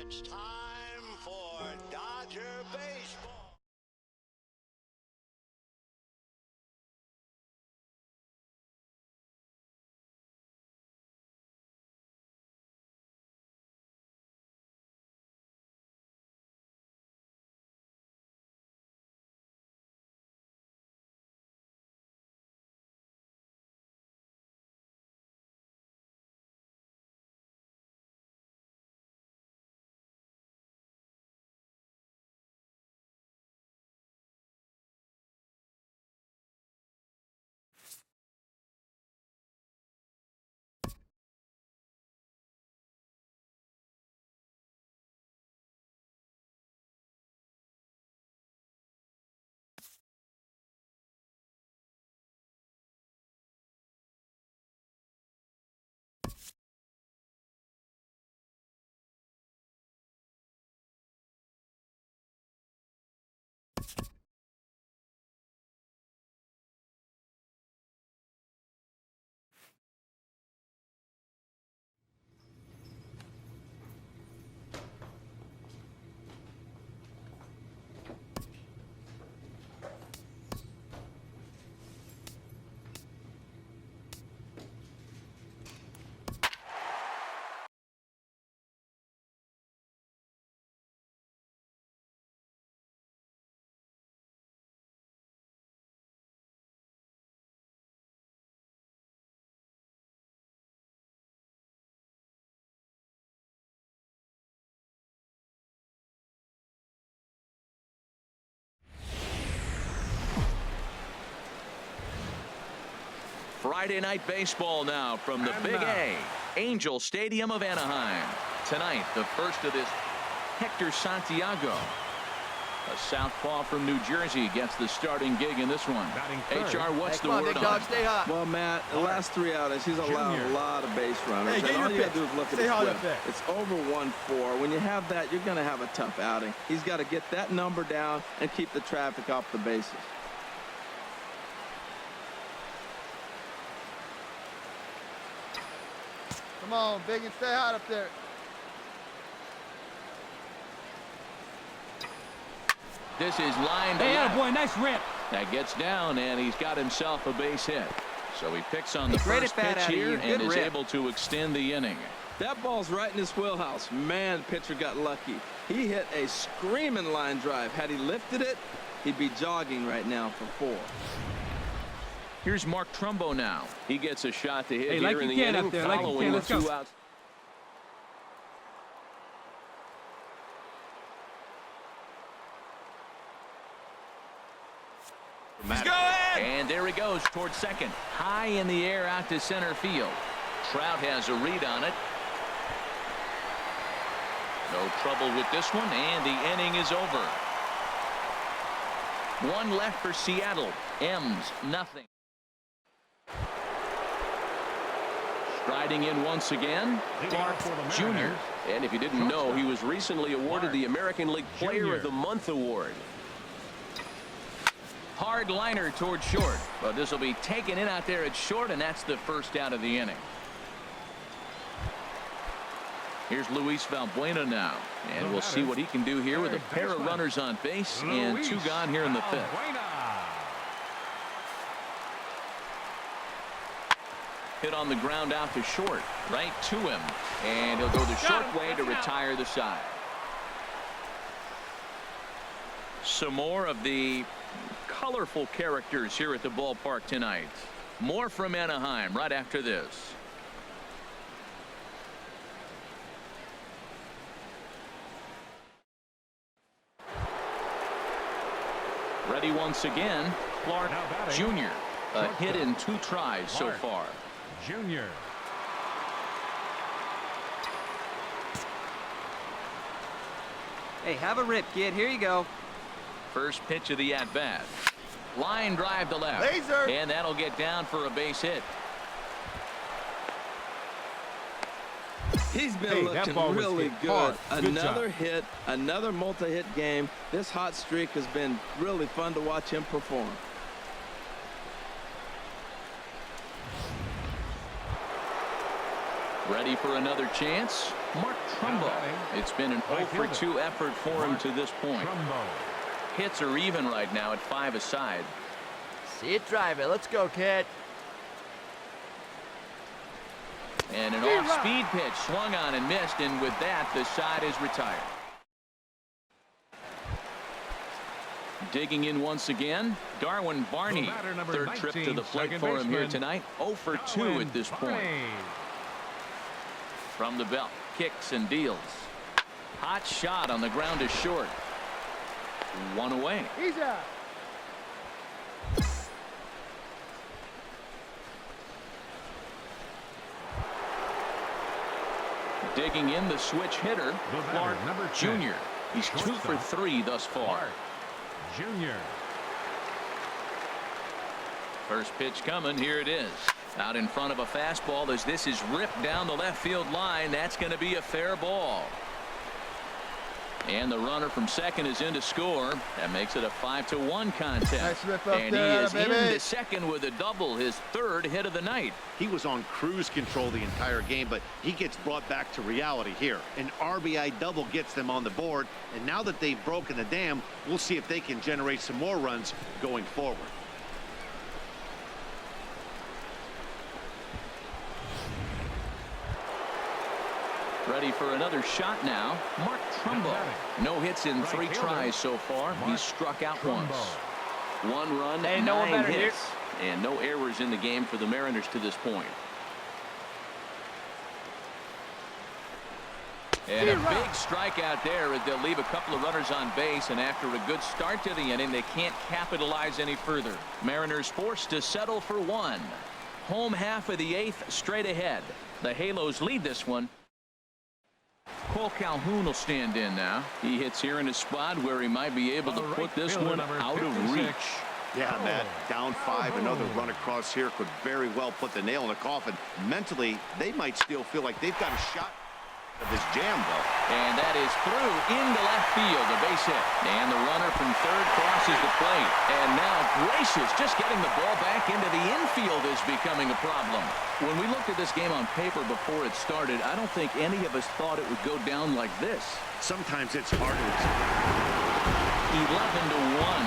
It's time for Dodger baseball. Friday night baseball now from the Big A, Angel Stadium of Anaheim. Tonight, the first of this, Hector Santiago, a southpaw from New Jersey, gets the starting gig in this one. HR, what's the word on it? Stay hot. Well, Matt, the last 3 outings, he's allowed a lot of base runners. Hey, and all you got to do is look at his whip. It's over 1-4. When you have that, you're going to have a tough outing. He's got to get that number down and keep the traffic off the bases. Come on, Big, and stay hot up there. This is lined Hey, left. boy, nice rip. That gets down, and he's got himself a base hit. So he picks on the Great first at bat pitch out of here you. and Good is rip. able to extend the inning. That ball's right in his wheelhouse. Man, pitcher got lucky. He hit a screaming line drive. Had he lifted it, he'd be jogging right now for 4. Here's Mark Trumbo now. He gets a shot to hit Hey, here like in you the can inning up there, like you following can. the Let's go. 2 outs. And there he goes towards second. High in the air out to center field. Trout has a read on it. No trouble with this one, and the inning is over. 1 left for Seattle. M's nothing. Striding in once again, Clark Jr. And if you didn't know, he was recently awarded the American League Player of the Month award. Hard liner towards short, but this will be taken in out there at short, and that's the first out of the inning. Here's Luis Valbuena now, and we'll see what he can do here with a pair of runners on base and 2 gone here in the 5th. Hit on the ground out to short, right to him, and he'll go the short way to retire the side. Some more of the colorful characters here at the ballpark tonight. More from Anaheim right after this. Ready once again, Clark Jr. A hit in 2 tries so far. Junior. Hey, have a rip, kid. Here you go. First pitch of the at-bat. Line drive to left. Laser. And that'll get down for a base hit. He's been looking really good. Hard. Another hit, another multi-hit game. This hot streak has been really fun to watch him perform. Ready for another chance. Mark Trumbo. It's been an 0 for 2 effort for him to this point. Hits are even right now at 5 aside. See it, drive it. Let's go, kid. And an off-speed pitch swung on and missed, and with that, the side is retired. Digging in once again, Darwin Barney. Third trip to the plate for him here tonight. 0 for 2 at this point. From the belt, kicks and deals. Hot shot on the ground is short. 1 away. He's out. Digging in, the switch hitter, Clark Jr. He's 2 for 3 thus far. Jr. First pitch coming. Here it is. Out in front of a fastball as this is ripped down the left field line. That's going to be a fair ball. And the runner from second is in to score. That makes it a 5-1 contest. Nice rip up and there, he is baby. in to second with a double, his 3rd hit of the night. He was on cruise control the entire game, but he gets brought back to reality here. An RBI double gets them on the board, and now that they've broken the dam, we'll see if they can generate some more runs going forward. Ready for another shot now. Mark Trumbo. No hits in 3 tries so far. He's struck out once. 1 run, Hey, 9 hits. And no errors in the game for the Mariners to this point. And a big strikeout there as they'll leave a couple of runners on base, and after a good start to the inning, they can't capitalize any further. Mariners forced to settle for 1. Home half of the 8th straight ahead. The Halos lead this one. Cole Calhoun will stand in now. He hits here in a spot where he might be able to put this one out of reach. Yeah, Matt, down 5, another run across here could very well put the nail in the coffin. Mentally, they might still feel like they've got a shot of this jam, though. And that is through into left field, a base hit. And the runner from third crosses the plate. And now Gracious just getting the ball back into the infield is becoming a problem. When we looked at this game on paper before it started, I don't think any of us thought it would go down like this. Sometimes it's harder. 11-1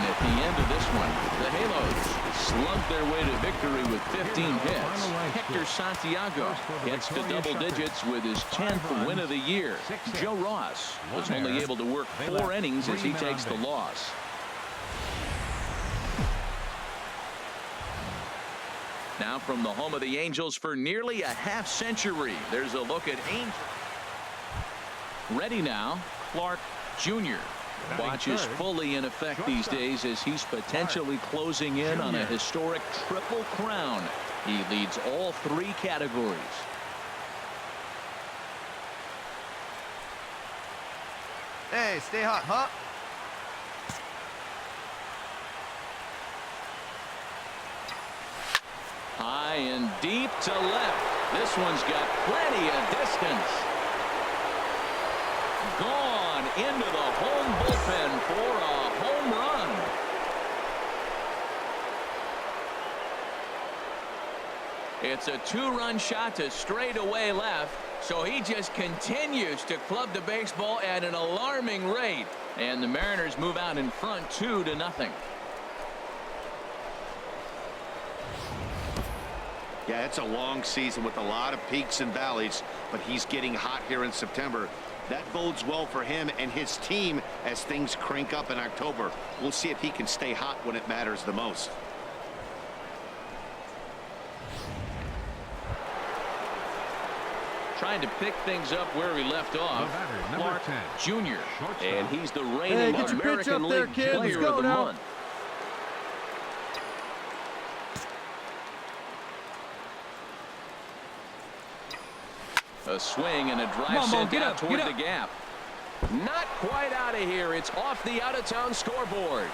at the end of this one. The Halos slugged their way to victory with 15 hits. Hector Santiago gets to double digits with his 10th win of the year. Joe Ross was only able to work 4 innings as he takes the loss. Now from the home of the Angels for nearly a half-century, there's a look at Angels. Ready now, Clark Jr. Watch is fully in effect these days as he's potentially closing in on a historic triple crown. He leads all 3 categories. Hey, stay hot, huh? High and deep to left. This one's got plenty of distance. Gone into the home bullpen for a home run. It's a 2-run shot to straightaway left, so he just continues to club the baseball at an alarming rate. And the Mariners move out in front 2-0. Yeah, it's a long season with a lot of peaks and valleys, but he's getting hot here in September. That bodes well for him and his team as things crank up in October. We'll see if he can stay hot when it matters the most. Trying to pick things up where he left off, Clark Jr. And he's the reigning American League Player of the Month. A swing and a drive sent out toward the gap. Not quite out of here. It's off the out-of-town scoreboard.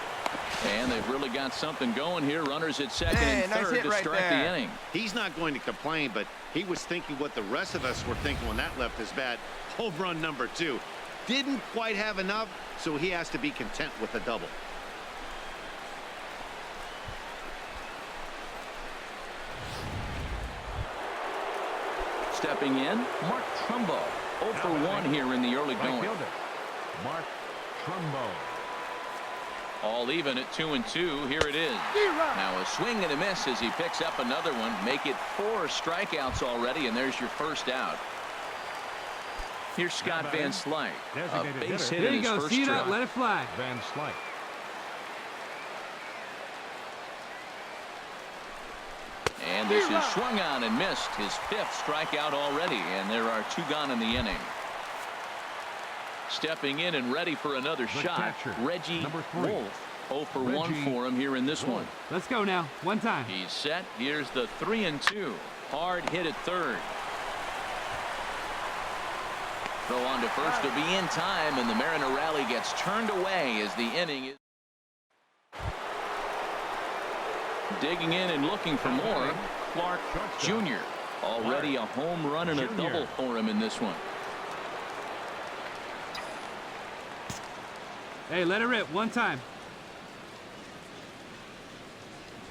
And they've really got something going here. Runners at second and third to start the inning. He's not going to complain, but he was thinking what the rest of us were thinking when that left his bat. Home run number 2. Didn't quite have enough, so he has to be content with the double. Stepping in, Mark Trumbo. 0 for 1 here in the early going. Mark Trumbo. All even at 2-2. Here it is. Now a swing and a miss as he picks up another one. Make it 4 strikeouts already, and there's your first out. Here's Scott Van Slyke. A base hit in his first See trip. that? Let it fly. Van Slyke. And this is swung on and missed. His 5th strikeout already, and there are 2 gone in the inning. Stepping in and ready for another shot, Reggie Wolf. 0 for 1 for him here in this one. Let's go now. One time. He's set. Here's the 3-2. Hard hit at third. Throw on to first to be in time, and the Mariner rally gets turned away as the inning is. Digging in and looking for more, Clark Jr. Already a home run and a double for him in this one. Hey, let it rip. One time.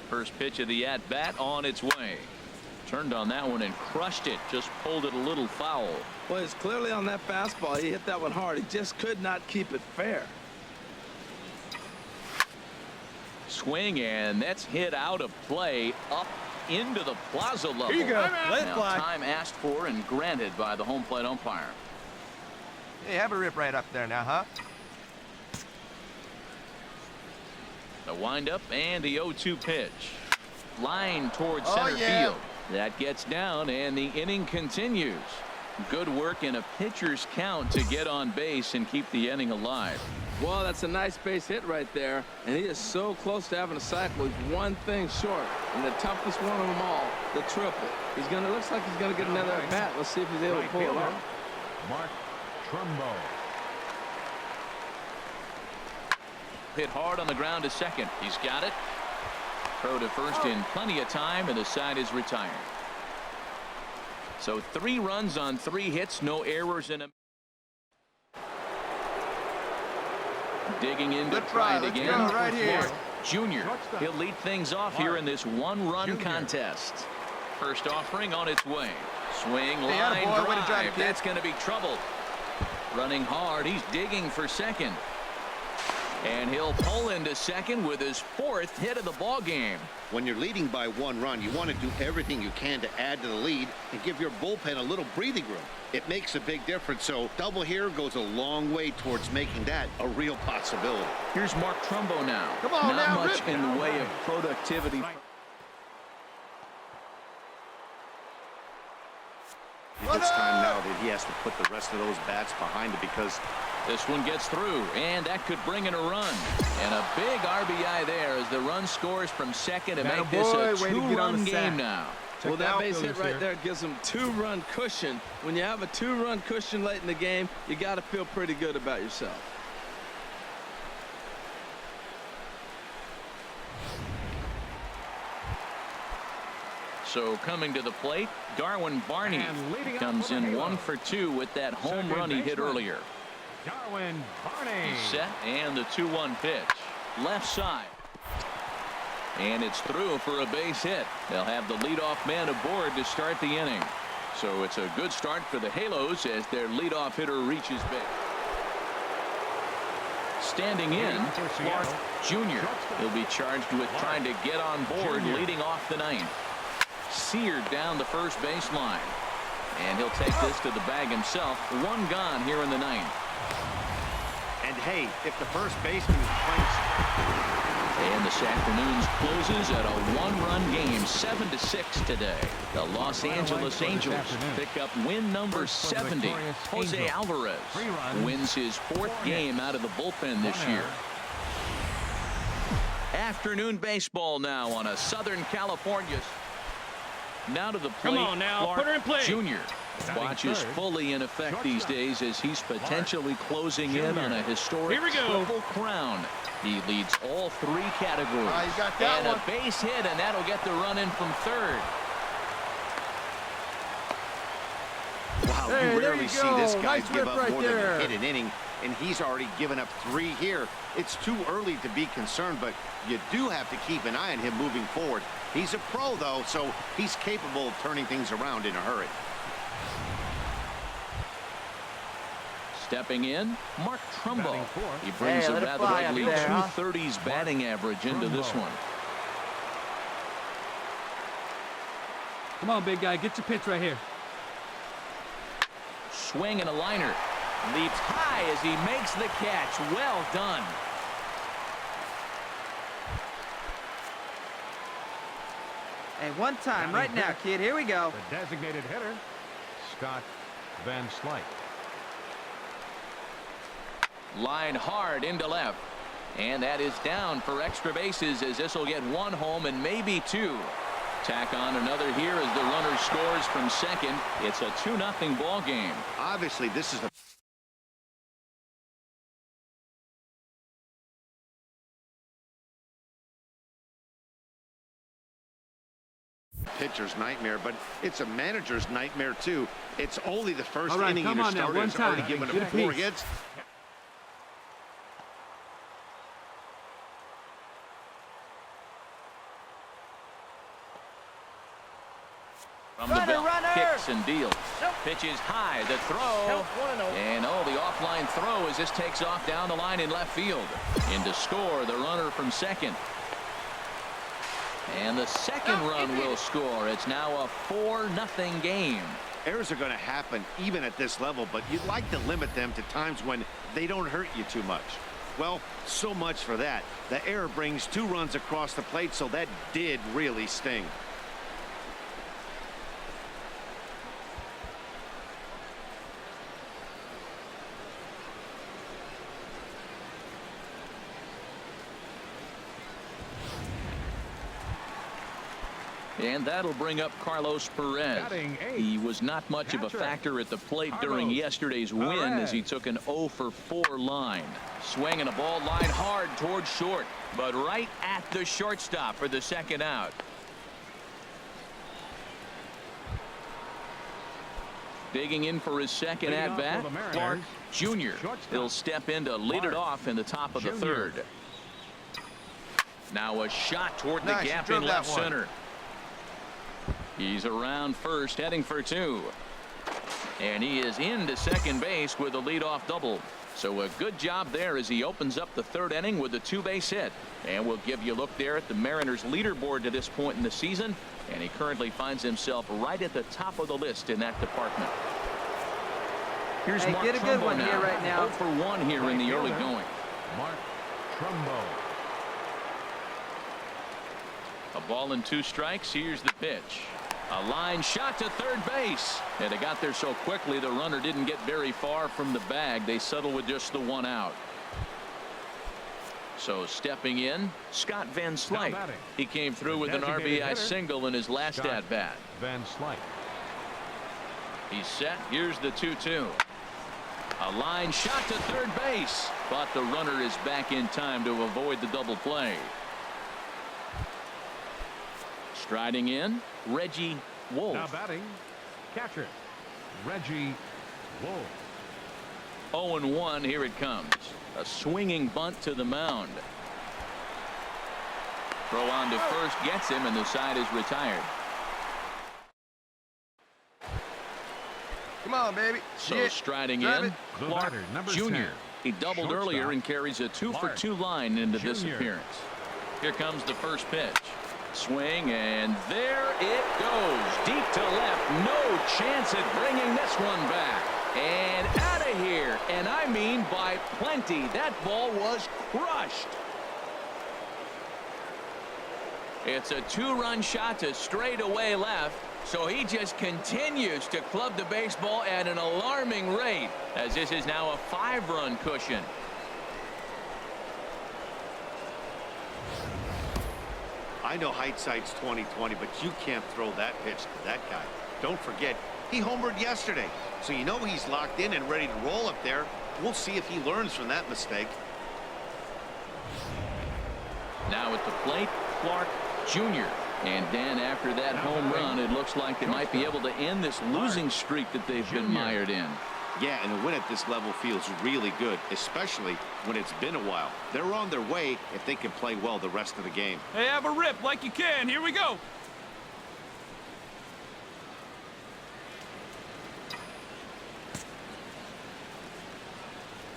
First pitch of the at-bat on its way. Turned on that one and crushed it. Just pulled it a little foul. Well, it's clearly on that fastball. He hit that one hard. He just could not keep it fair. Swing, and that's hit out of play up into the plaza level. Here you go. Let Now, fly. time asked for and granted by the home plate umpire. Hey, have a rip right up there now, huh? The windup and the 0-2 pitch. Line towards center field. That gets down, and the inning continues. Good work in a pitcher's count to get on base and keep the inning alive. Well, that's a nice base hit right there, and he is so close to having a cycle. He's one thing short, and the toughest one of them all, the triple. Looks like he's gonna get another at bat. Let's see if he's able to pull it off. Mark Trumbo. Hit hard on the ground to second. He's got it. Throw to first in plenty of time, and the side is retired. So 3 runs on 3 hits, no errors in them. Digging in to try it again. Right here. Mark Jr. He'll lead things off here in this 1-run contest. First offering on its way. Swing, line drive. That's going to be trouble. Running hard. He's digging for second. And he'll pull into second with his 4th hit of the ball game. When you're leading by 1 run, you want to do everything you can to add to the lead and give your bullpen a little breathing room. It makes a big difference, so double here goes a long way towards making that a real possibility. Here's Mark Trumbo now. Come on, Not now, much rip. in the way of productivity. It's time now that he has to put the rest of those bats behind it because This one gets through, and that could bring in a run. And a big RBI there as the run scores from second to make this a 2-run game now. Well, that base hit right there gives them 2-run cushion. When you have a 2-run cushion late in the game, you got to feel pretty good about yourself. So coming to the plate, Darwin Barney comes in 1 for 2 with that home run he hit earlier. Darwin Barney. He's set, and the 2-1 pitch. Left side. And it's through for a base hit. They'll have the leadoff man aboard to start the inning. So it's a good start for the Halos as their leadoff hitter reaches base. Standing in, Clark Jr. He'll be charged with trying to get on board leading off the ninth. Seared down the first baseline. And he'll take this to the bag himself. 1 gone here in the ninth. And hey, if the first baseman is playing. And this afternoon's closes at a 1-run game, 7-6 today. The Los Angeles Angels pick up win number 70. Jose Alvarez wins his 4th game out of the bullpen this year. Afternoon baseball now on a Southern California. Now to the plate. Come on now, Clark put her in play. Jr. Watches fully in effect these days as he's potentially closing in on a historic Triple Crown. He leads all 3 categories. You got that and one. a base hit, and that'll get the run in from third. Wow, Hey, you there rarely you see go. this guy Nice give rip up right more than there. a hit an inning, and he's already given up 3 here. It's too early to be concerned, but you do have to keep an eye on him moving forward. He's a pro, though, so he's capable of turning things around in a hurry. Stepping in, Mark Trumbo. Batting fourth. He brings Hey, a let it rather fly up ugly there, huh? 230s batting average into this Trumbo. one. Come on, big guy. Get your pitch right here. Swing and a liner. Leaps high as he makes the catch. Well done. Hey, one time, right now, kid. Here we go. The designated hitter, Scott Van Slyke. Line hard into left. And that is down for extra bases as this will get one home and maybe two. Tack on another here as the runner scores from second. It's a 2-0 ball game. Obviously, this is a pitcher's nightmare, but it's a manager's nightmare too. It's only the first All right, inning come and your on now, starter one has already time. given Get up a 4 piece. hits. From the belt, kicks and deals. Pitches high, the throw. And oh, the offline throw as this takes off down the line in left field. In to score, the runner from second. And the second run will score. It's now a 4-0 game. Errors are going to happen even at this level, but you'd like to limit them to times when they don't hurt you too much. Well, so much for that. The error brings 2 runs across the plate, so that did really sting. And that'll bring up Carlos Perez. Batting eighth, He was not much of a catcher, factor at the plate Carlos during yesterday's win as he Perez. took an 0-for-4 line. Swinging a ball line hard towards short, but right at the shortstop for the second out. Digging in for his second Leading off at-bat, for the Mariners, Clark Jr. shortstop, He'll step in to lead it Clark off in the top of the Jr. third. Now a shot toward the Nice, you gap drove in that left one. center. He's around first, heading for 2. And he is into second base with a leadoff double. So a good job there as he opens up the third inning with a 2-base hit. And we'll give you a look there at the Mariners leaderboard to this point in the season. And he currently finds himself right at the top of the list in that department. Here's Hey, Mark get a good Trumbo one now. here right now. 0-for-1 here in the early Right fielder, going. Mark Trumbo. A ball and 2 strikes. Here's the pitch. A line shot to third base. And it got there so quickly the runner didn't get very far from the bag. They settle with just the 1 out. So stepping in, Scott Van Now Slyke. batting, He came through the with an designated RBI hitter, single in his last Scott at-bat. Van Slyke. He's set. Here's the 2-2. A line shot to third base. But the runner is back in time to avoid the double play. Striding in, Reggie Wolf. Now batting, catcher, Reggie Wolf. 0-1, here it comes. A swinging bunt to the mound. Throw on to first gets him, and the side is retired. Come on, baby. So Shit. striding Drive in, it. The Clark batter, number Jr. 10, He doubled shortstop, earlier and carries a 2-for-2 line into this Jr. appearance. Here comes the first pitch. Swing, and there it goes. Deep to left. No chance at bringing this one back. And out of here. And I mean by plenty. That ball was crushed. It's a 2-run shot to straightaway left. So he just continues to club the baseball at an alarming rate, as this is now a 5-run cushion. I know hindsight's 20/20, but you can't throw that pitch to that guy. Don't forget, he homered yesterday, so you know he's locked in and ready to roll up there. We'll see if he learns from that mistake. Now at the plate, Clark Jr. And Dan, after that home run, it looks like they might be able to end this losing streak that they've been mired in. Yeah, and a win at this level feels really good, especially when it's been a while. They're on their way if they can play well the rest of the game. Hey, have a rip like you can. Here we go.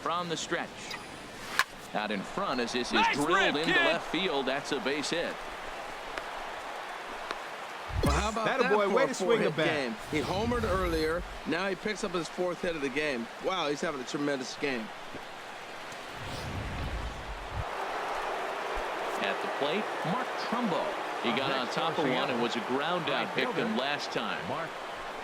from the stretch. Out in front as this is drilled into left field. That's a base hit. Well, how about that boy, for way a to swing the four-hit bat. game? He homered earlier. Now he picks up his 4th hit of the game. Wow, he's having a tremendous game. At the plate, Mark Trumbo. He got on top of one and was a ground out victim last time. Mark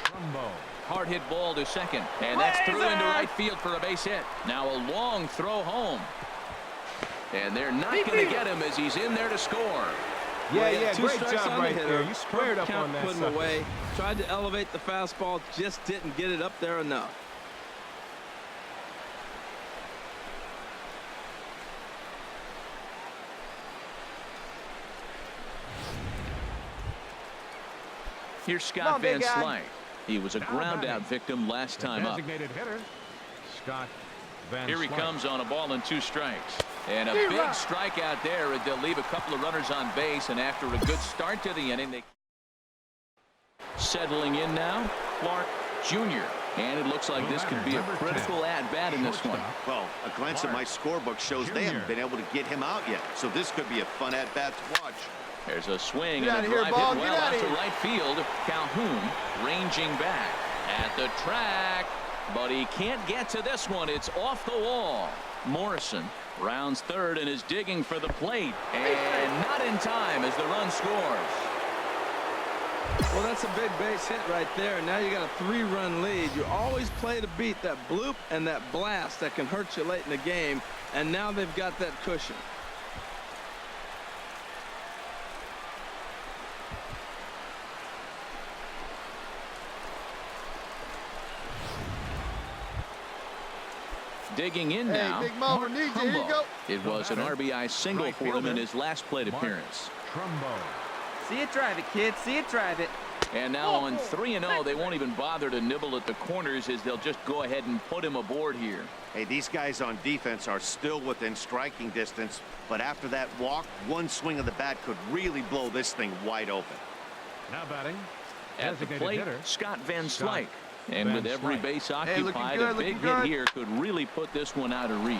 Trumbo. Hard hit ball to second, and that's through into right field for a base hit. Now a long throw home. And they're not going to get him as he's in there to score. Yeah, Two great strikes job on the right hitter. there. You squared up Count on that put him sucker. away. Tried to elevate the fastball, just didn't get it up there enough. Here's Scott Van Slyke. He was a ground out victim last time up. Designated hitter, Scott Van Here he Slyke. comes on a ball and 2 strikes. And a big strikeout there. They'll leave a couple of runners on base, and after a good start to the inning, they settling in now, Clark Jr. And it looks like this could be a critical at-bat in this one. Well, a glance at my scorebook shows they haven't been able to get him out yet, so this could be a fun at-bat to watch. There's a swing Get and a out of here, drive ball. hit Get well out out of to here. right field. Calhoun ranging back at the track, but he can't get to this one. It's off the wall. Morrison rounds third and is digging for the plate, and not in time as the run scores. Well, that's a big base hit right there. Now you got a 3-run lead. You always play to beat that bloop and that blast that can hurt you late in the game, and now they've got that cushion. Digging in now. Big Mulver needs you. Here you go. It was an RBI single for him in his last plate appearance. Trumbo. See it drive it, kid. See it drive it. And now on 3-0, they won't even bother to nibble at the corners as they'll just go ahead and put him aboard here. Hey, these guys on defense are still within striking distance, but after that walk, one swing of the bat could really blow this thing wide open. Now batting. At the Designated plate, hitter, Scott Van Scott Slyke. And Van with every Slyke. base Hey, looking occupied, good, a big looking hit good. here could really put this one out of reach.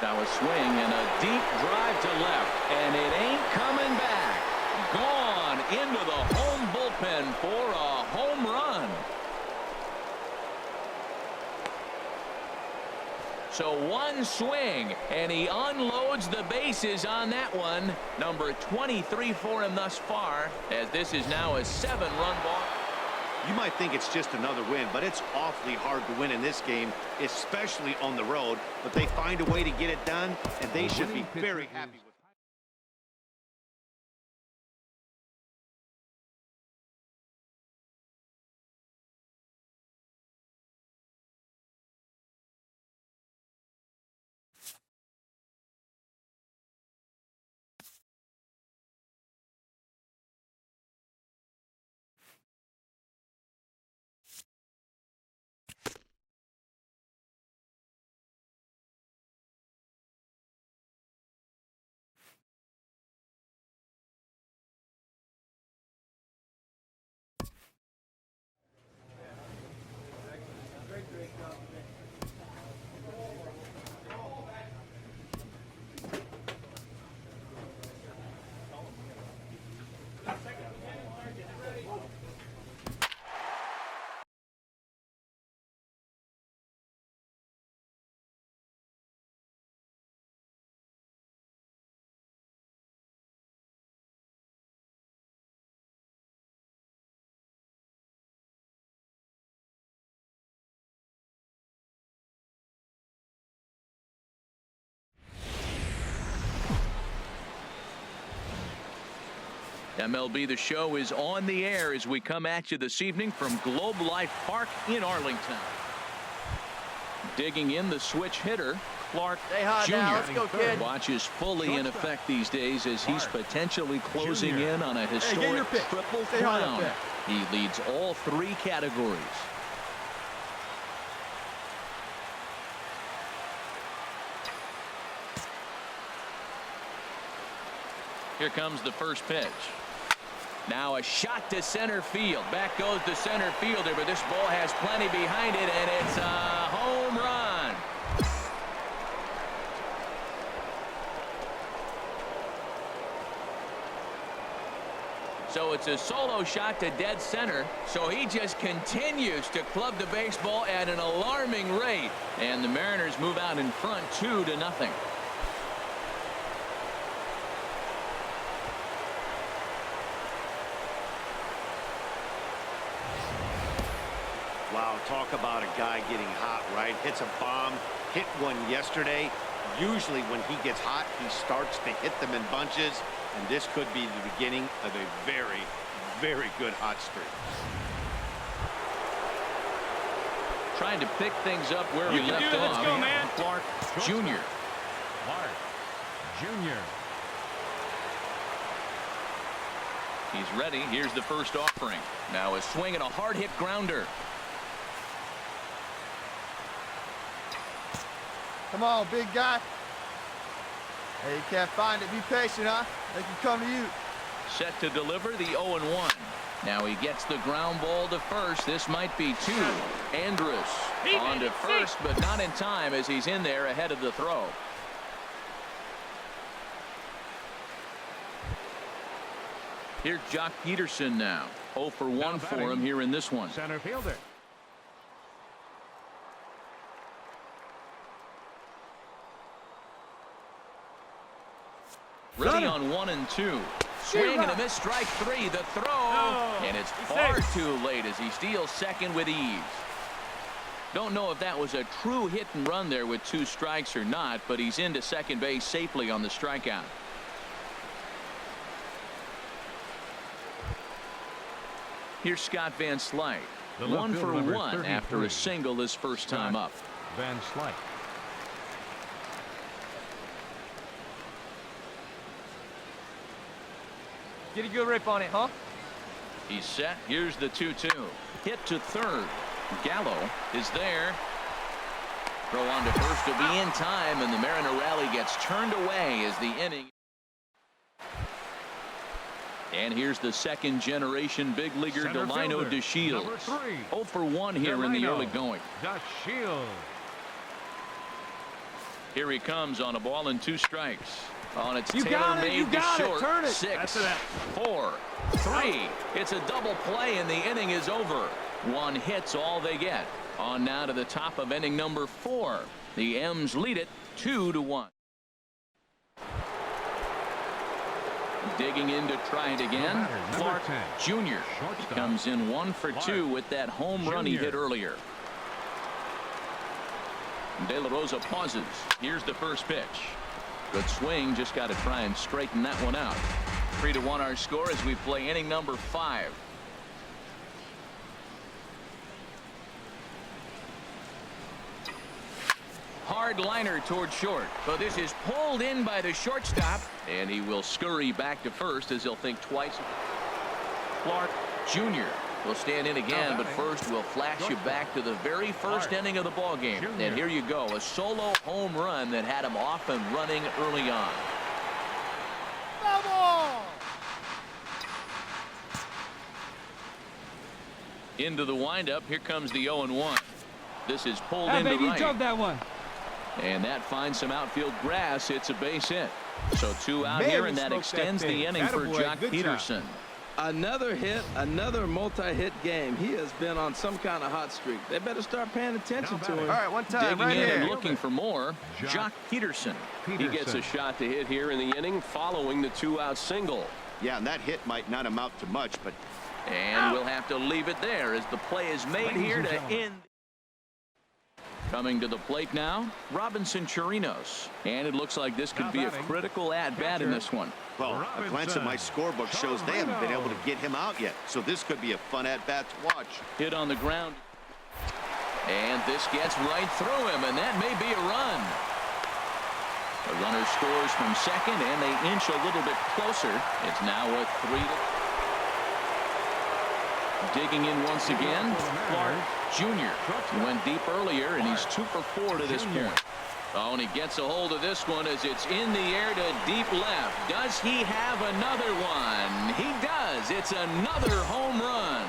Now a swing and a deep drive to left, and it ain't coming back. Gone into the home bullpen for a home run. So one swing, and he unloads the bases on that one. Number 23 for him thus far, as this is now a 7-run ball. You might think it's just another win, but it's awfully hard to win in this game, especially on the road. But they find a way to get it done, and they should be very happy with it. MLB The Show is on the air as we come at you this evening from Globe Life Park in Arlington. Digging in the switch hitter, Clark Stay hot now. Let's Jr. go, kid. Watch is fully in effect these days as he's potentially closing in on a your historic pitch. triple Stay hot up crown. there. He leads all 3 categories. Here comes the first pitch. Now a shot to center field. Back goes the center fielder, but this ball has plenty behind it, and it's a home run. So it's a solo shot to dead center. So he just continues to club the baseball at an alarming rate. And the Mariners move out in front 2-0. Wow, talk about a guy getting hot, right? Hits a bomb, hit one yesterday. Usually when he gets hot, he starts to hit them in bunches, and this could be the beginning of a very, very good hot streak. Trying to pick things up where we left off. Let's go, man. Clark Jr. Clark Jr. He's ready. Here's the first offering. Now a swing and a hard hit grounder. Come on, big guy. Hey, you can't find it. Be patient, huh? They can come to you. Set to deliver the 0-1. Now he gets the ground ball to first. This might be 2. Andrus on to first, but not in time as he's in there ahead of the throw. Here's Jock Peterson now. 0 for 1 for him here in this one. Center fielder. Ready on 1 and 2. Swing and a miss, strike 3. The throw, and it's far too late as he steals second with ease. Don't know if that was a true hit and run there with 2 strikes or not, but he's into second base safely on the strikeout. Here's Scott Van Slyke. 1 for 1 after a single his first time up. Van Slyke. Get a good rip on it, huh? He's set. Here's the 2-2. Hit to third. Gallo is there. Throw on to first to be in time, and the Mariner rally gets turned away as the inning. And here's the second generation big leaguer Delino DeShields. 0 for 1 here in the early going. DeShields. Here he comes on a ball and 2 strikes. On its You Taylor got it, made you to got it, short. turn it. 6, 4, 3. It's a double play and the inning is over. 1 hit's all they get. On now to the top of inning number 4. The M's lead it 2-1. Digging in to try it again. Clark Jr. He comes in 1 for 2 with that home run he hit earlier. De La Rosa pauses. Here's the first pitch. Good swing, just got to try and straighten that one out. 3-1 our score as we play inning number 5. Hard liner toward short, but this is pulled in by the shortstop, and he will scurry back to first as he'll think twice. Clark Jr. will stand in again, but first we'll flash you back to the very first inning of the ball game. And here you go, a solo home run that had him off and running early on. Into the windup. Here comes the 0-1. This is pulled into baby, right. drove that one. And that finds some outfield grass. It's a base hit. So 2 out here, and that extends the inning for Jock Peterson. Another hit, another multi-hit game. He has been on some kind of hot streak. They better start paying attention to him. All right, one time, Digging right in here. and looking for more. Jock Peterson. He gets a shot to hit here in the inning following the 2-out single. Yeah, and that hit might not amount to much, but And we'll have to leave it there as the play is made here to end. Coming to the plate now, Robinson Chirinos. And it looks like this could be a critical at-bat in this one. well, a glance at my scorebook shows they haven't been able to get him out yet. So this could be a fun at-bat to watch. Hit on the ground. And this gets right through him, and that may be a run. The runner scores from second, and they inch a little bit closer. It's now a 3-2. Digging in once again, Clark Jr. He went deep earlier, and he's 2 for 4 to this point. Oh, and he gets a hold of this one as it's in the air to deep left. Does he have another one? He does. It's another home run.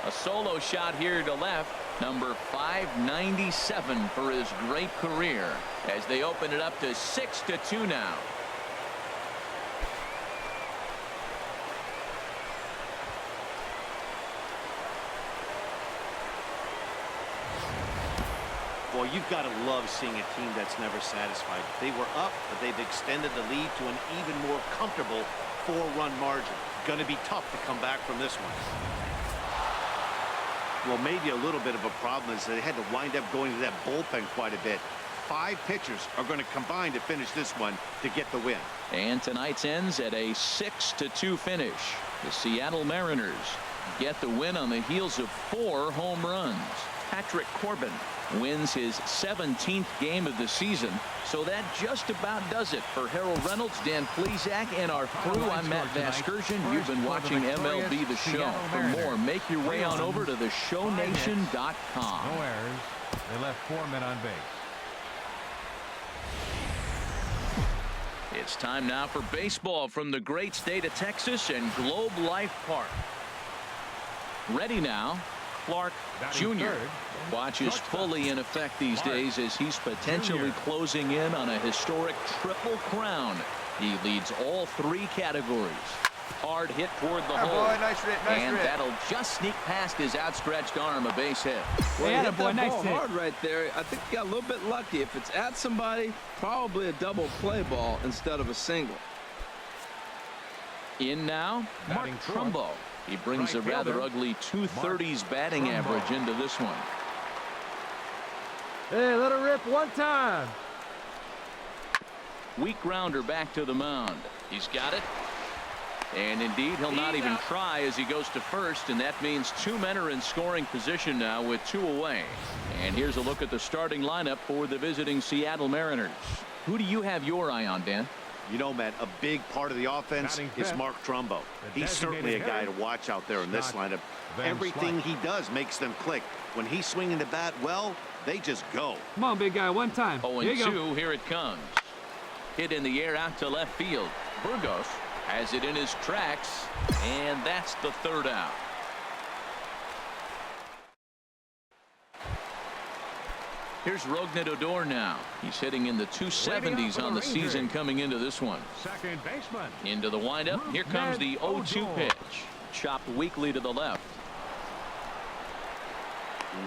A solo shot here to left. Number 597 for his great career as they open it up to 6-2 now. Well, you've got to love seeing a team that's never satisfied. They were up, but they've extended the lead to an even more comfortable 4-run margin. Going to be tough to come back from this one. Well, maybe a little bit of a problem is they had to wind up going to that bullpen quite a bit. 5 pitchers are going to combine to finish this one to get the win. And tonight's ends at a 6-2 finish. The Seattle Mariners get the win on the heels of 4 home runs. Patrick Corbin wins his 17th game of the season. So that just about does it for Harold Reynolds, Dan Plesac, and our crew. I'm Matt Vasgersian. You've been watching MLB The Show. For more, make your way on over to theshownation.com. No errors. They left 4 men on base. It's time now for baseball from the great state of Texas and Globe Life Park. Ready now, Clark Jr. Watch is fully in effect these days as he's potentially closing in on a historic triple crown. He leads all 3 categories. Hard hit toward the hole. Boy, nice hit, and that'll just sneak past his outstretched arm, a base hit. Well, he hit that ball hard right there. I think he got a little bit lucky. If it's at somebody, probably a double play ball instead of a single. In now, Mark Trumbo. He brings a rather ugly 230s batting average into this one. Hey, let her rip one time. Weak grounder back to the mound. He's got it. And indeed, he'll not even try as he goes to first, and that means 2 men are in scoring position now with 2 away. And here's a look at the starting lineup for the visiting Seattle Mariners. Who do you have your eye on, Dan? You know, Matt, a big part of the offense is Mark Trumbo. He's certainly a guy to watch out there in this lineup. Everything he does makes them click. When he's swinging the bat well, they just go. Come on, big guy, one time. 0-2, here it comes. Hit in the air out to left field. Burgos has it in his tracks, and that's the 3rd out. Here's Rougned Odor now. He's hitting in the 270s on the season coming into this one. Second baseman. Into the windup. Here comes the 0-2 pitch. Chopped weakly to the left.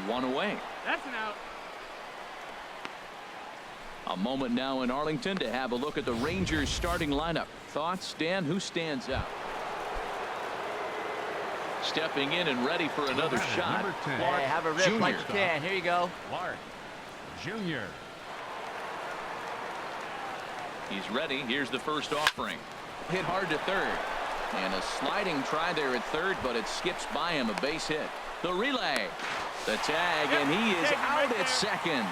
1 away. That's an out. A moment now in Arlington to have a look at the Rangers starting lineup. Thoughts, Dan? Who stands out? Stepping in and ready for another shot. Clark have a rip Jr. like you can. Here you go. Clark Jr. He's ready. Here's the first offering. Hit hard to third. And a sliding try there at third, but it skips by him. A base hit. The relay. The tag, and he is out at second.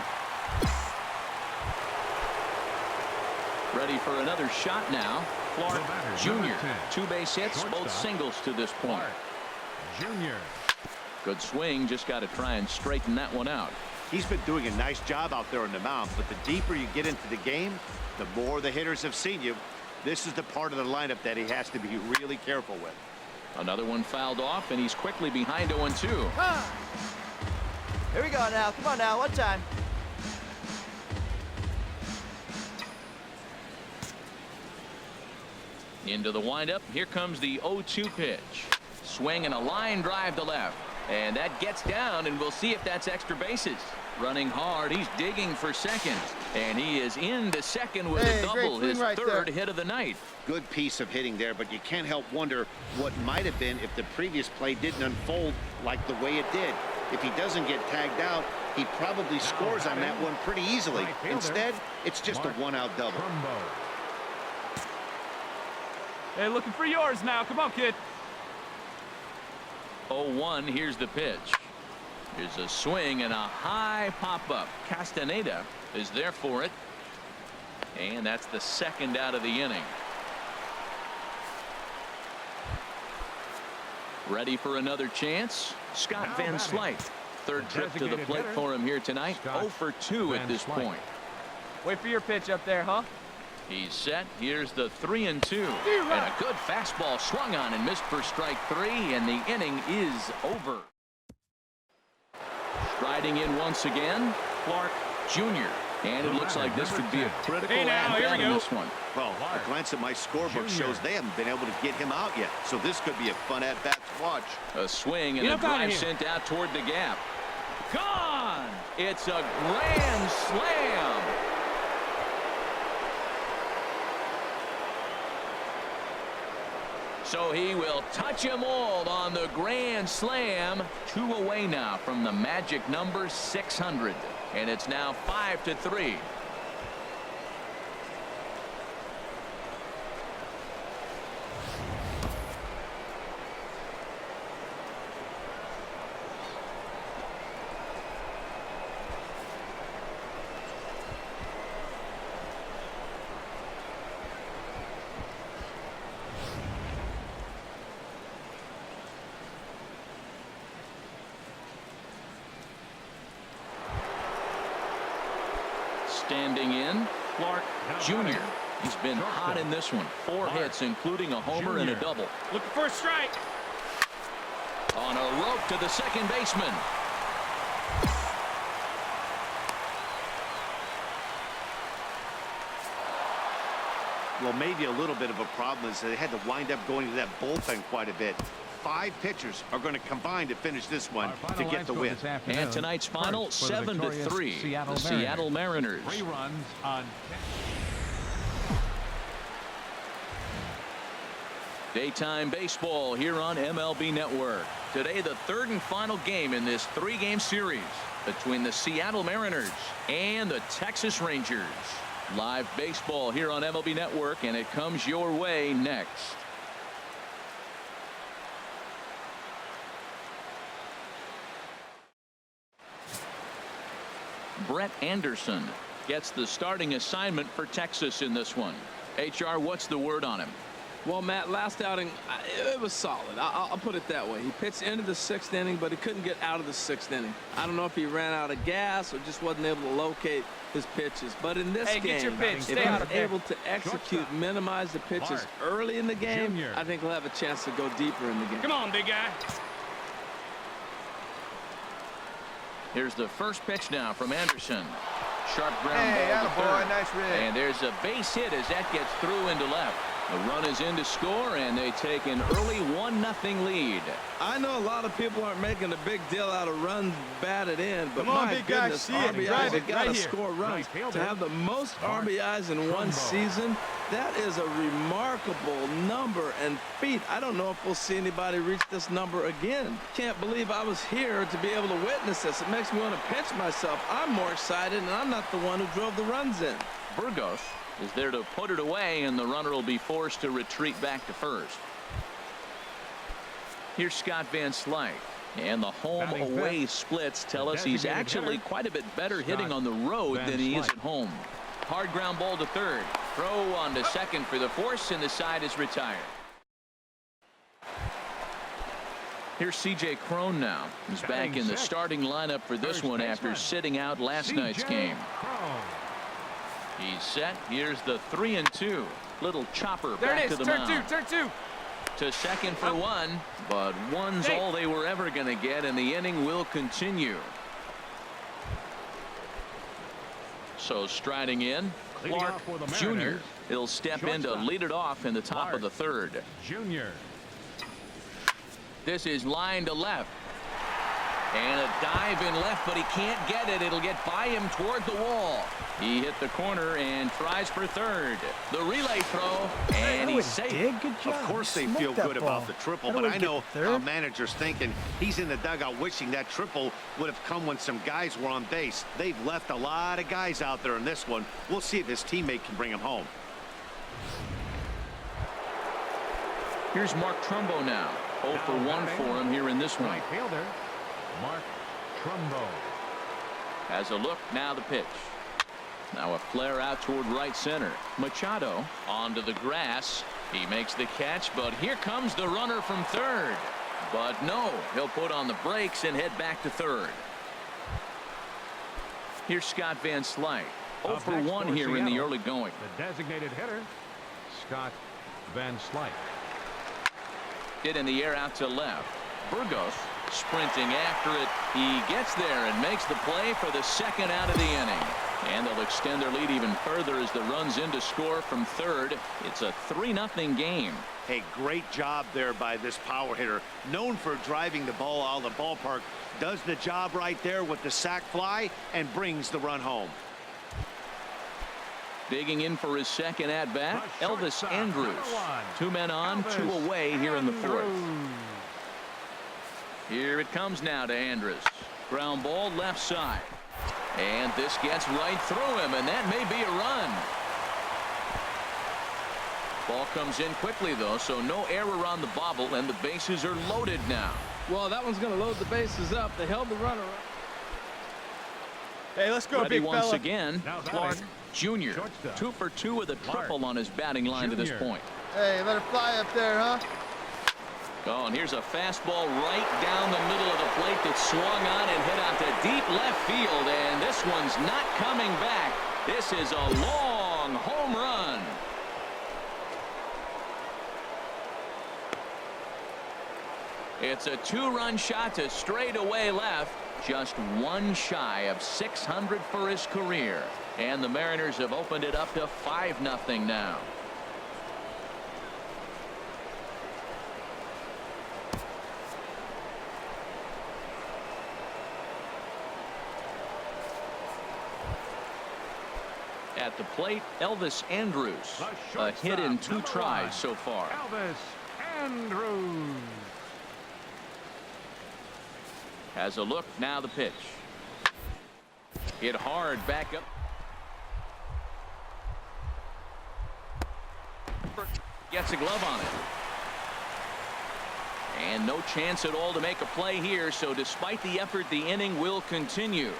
Ready for another shot now. Clark Jr. 2 base hits, both singles to this point. Jr. Good swing. Just got to try and straighten that one out. He's been doing a nice job out there on the mound, but the deeper you get into the game, the more the hitters have seen you. This is the part of the lineup that he has to be really careful with. Another one fouled off, and he's quickly behind 0-2. Here we go now. Come on now, one time. Into the windup. Here comes the 0-2 pitch. Swing and a line drive to left. And that gets down, and we'll see if that's extra bases. Running hard. He's digging for second. And he is into second with a double. His 3rd hit of the night. Good piece of hitting there, but you can't help wonder what might have been if the previous play didn't unfold like the way it did. If he doesn't get tagged out, he probably scores on that one pretty easily. Instead, it's just a 1-out double. Hey, looking for yours now. Come on, kid. 0-1. Here's the pitch. Here's a swing and a high pop-up. Castaneda is there for it. And that's the 2nd out of the inning. Ready for another chance. Scott Van Slyke. 3rd trip to the plate for him here tonight. 0 for 2 at this point. Wait for your pitch up there, huh? He's set. Here's the 3-2. And a good fastball swung on and missed for strike 3. And the inning is over. Striding in once again, Clark Jr. And it looks like this could be a critical at-bat in this one. Well, a glance at my scorebook shows they haven't been able to get him out yet. So this could be a fun at-bat to watch. A swing and a drive sent out toward the gap. Gone! It's a grand slam. So he will touch him all on the grand slam. 2 away now from the magic number 600. And it's now 5-3. Standing in, Clark Jr. He's been hot in this one. 4 hits, including a homer and a double. Looking for a strike. On a rope to the second baseman. Well, maybe a little bit of a problem is they had to wind up going to that bullpen quite a bit. 5 pitchers are going to combine to finish this one to get the win. And tonight's final, 7-3. The Seattle Mariners. 3 runs on. Daytime baseball here on MLB Network. Today, the 3rd and final game in this 3-game series between the Seattle Mariners and the Texas Rangers. Live baseball here on MLB Network, and it comes your way next. Brett Anderson gets the starting assignment for Texas in this one. HR, what's the word on him? Well, Matt, last outing, it was solid. I'll put it that way. He pitched into the 6th inning, but he couldn't get out of the 6th inning. I don't know if he ran out of gas or just wasn't able to locate his pitches. But in this game, if he's able to execute, minimize the pitches early in the game, I think he'll have a chance to go deeper in the game. Come on, big guy. Here's the first pitch now from Anderson. Sharp ground ball to third. Nice rig. And there's a base hit as that gets through into left. The run is in to score, and they take an early 1-0 lead. I know a lot of people aren't making a big deal out of runs batted in, but on, my goodness, RBIs have got to score runs. To have the most RBIs in one season, that is a remarkable number and feat. I don't know if we'll see anybody reach this number again. Can't believe I was here to be able to witness this. It makes me want to pinch myself. I'm more excited, and I'm not the one who drove the runs in. Burgos is there to put it away, and the runner will be forced to retreat back to first. Here's Scott Van Slyke, and the home-away splits tell us he's actually quite a bit better hitting on the road than he is at home. Hard ground ball to third. Throw on to second for the force, and the side is retired. Here's C.J. Cron now. He's back in the starting lineup for this one after sitting out last night's game. He's set. Here's the 3-2. Little chopper back to the mound. Turn two. To second for 1, but 1's all they were ever going to get, and the inning will continue. So striding in, Clark Jr. He'll step in to lead it off in the top of the 3rd. Junior. This is line to left. And a dive in left, but he can't get it. It'll get by him toward the wall. He hit the corner and tries for third. The relay throw, and he's safe. Good job. Of course they feel good about the triple, but I know how managers thinking. He's in the dugout wishing that triple would have come when some guys were on base. They've left a lot of guys out there in this one. We'll see if his teammate can bring him home. Here's Mark Trumbo now. 0 for 1 for him here in this one. Right fielder, Mark Trumbo. Has a look, now the pitch. Now a flare out toward right center. Machado onto the grass. He makes the catch, but here comes the runner from third. But no, he'll put on the brakes and head back to third. Here's Scott Van Slyke. 0 for 1 here in the early going. The designated hitter, Scott Van Slyke. Hit in the air out to left. Burgos Sprinting after it, he gets there and makes the play for the second out of the inning. And they'll extend their lead even further as the runs in to score from third. It's a 3-0 game. Hey, great job there by this power hitter. Known for driving the ball out of the ballpark. Does the job right there with the sac fly and brings the run home. Digging in for his second at-bat, Elvis Andrus. 2 men on, 2 away here in the fourth. Here it comes now to Andrus. Ground ball left side. And this gets right through him, and that may be a run. Ball comes in quickly, though, so no error on the bobble, and the bases are loaded now. Well, that one's going to load the bases up. They held the runner up. Hey, let's go, Ready big once fella. again, Clark Jr. 2 for 2 with a triple on his batting line to this point. Hey, let her fly up there, huh? Oh, and here's a fastball right down the middle of the plate that swung on and hit out to deep left field, and this one's not coming back. This is a long home run. It's a 2-run shot to straightaway left. Just 1 shy of 600 for his career. And the Mariners have opened it up to 5-0 now. At the plate, Elvis Andrus. A hit in 2 tries so far. Elvis Andrus. Has a look, now the pitch. Hit hard back up. Gets a glove on it. And no chance at all to make a play here, so despite the effort, the inning will continue.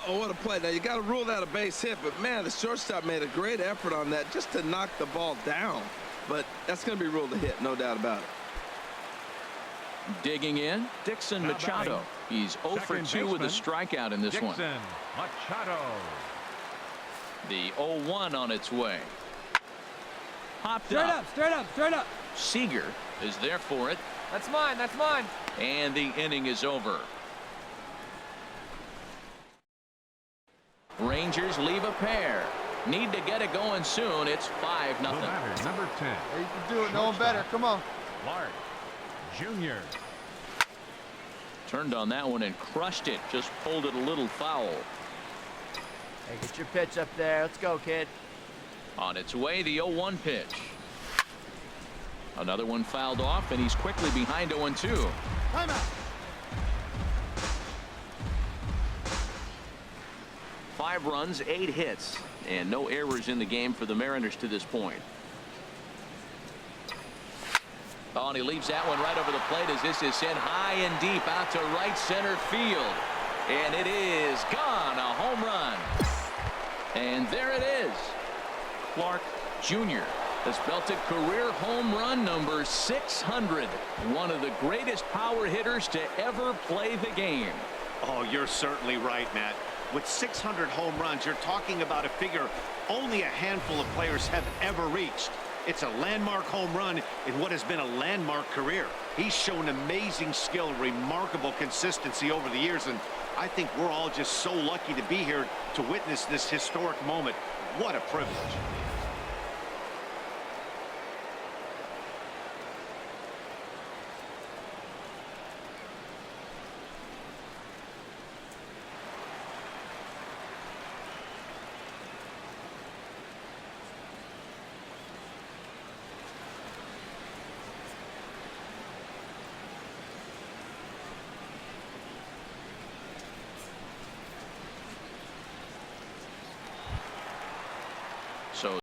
Oh, what a play. Now, you got to rule that a base hit, but, man, the shortstop made a great effort on that just to knock the ball down. But that's going to be ruled a hit, no doubt about it. Digging in, Dixon Machado. He's 0 for 2 with a strikeout in this one. Dixon Machado. The 0-1 on its way. Popped Straight up, straight up, straight up. Seager is there for it. That's mine, that's mine. And the inning is over. Rangers leave a pair. Need to get it going soon. It's 5-0. The batter, number 10. Hey, you can do it. No one better. Come on. Clark Jr. Turned on that one and crushed it. Just pulled it a little foul. Hey, get your pitch up there. Let's go, kid. On its way, the 0-1 pitch. Another one fouled off, and he's quickly behind 0-2. Timeout. 5 runs, 8 hits, and no errors in the game for the Mariners to this point. Oh, and he leaves that one right over the plate as this is sent high and deep out to right center field. And it is gone. A home run. And there it is. Clark Jr. has belted career home run number 600. One of the greatest power hitters to ever play the game. Oh, you're certainly right, Matt. With 600 home runs, you're talking about a figure only a handful of players have ever reached. It's a landmark home run in what has been a landmark career. He's shown amazing skill, remarkable consistency over the years, and I think we're all just so lucky to be here to witness this historic moment. What a privilege.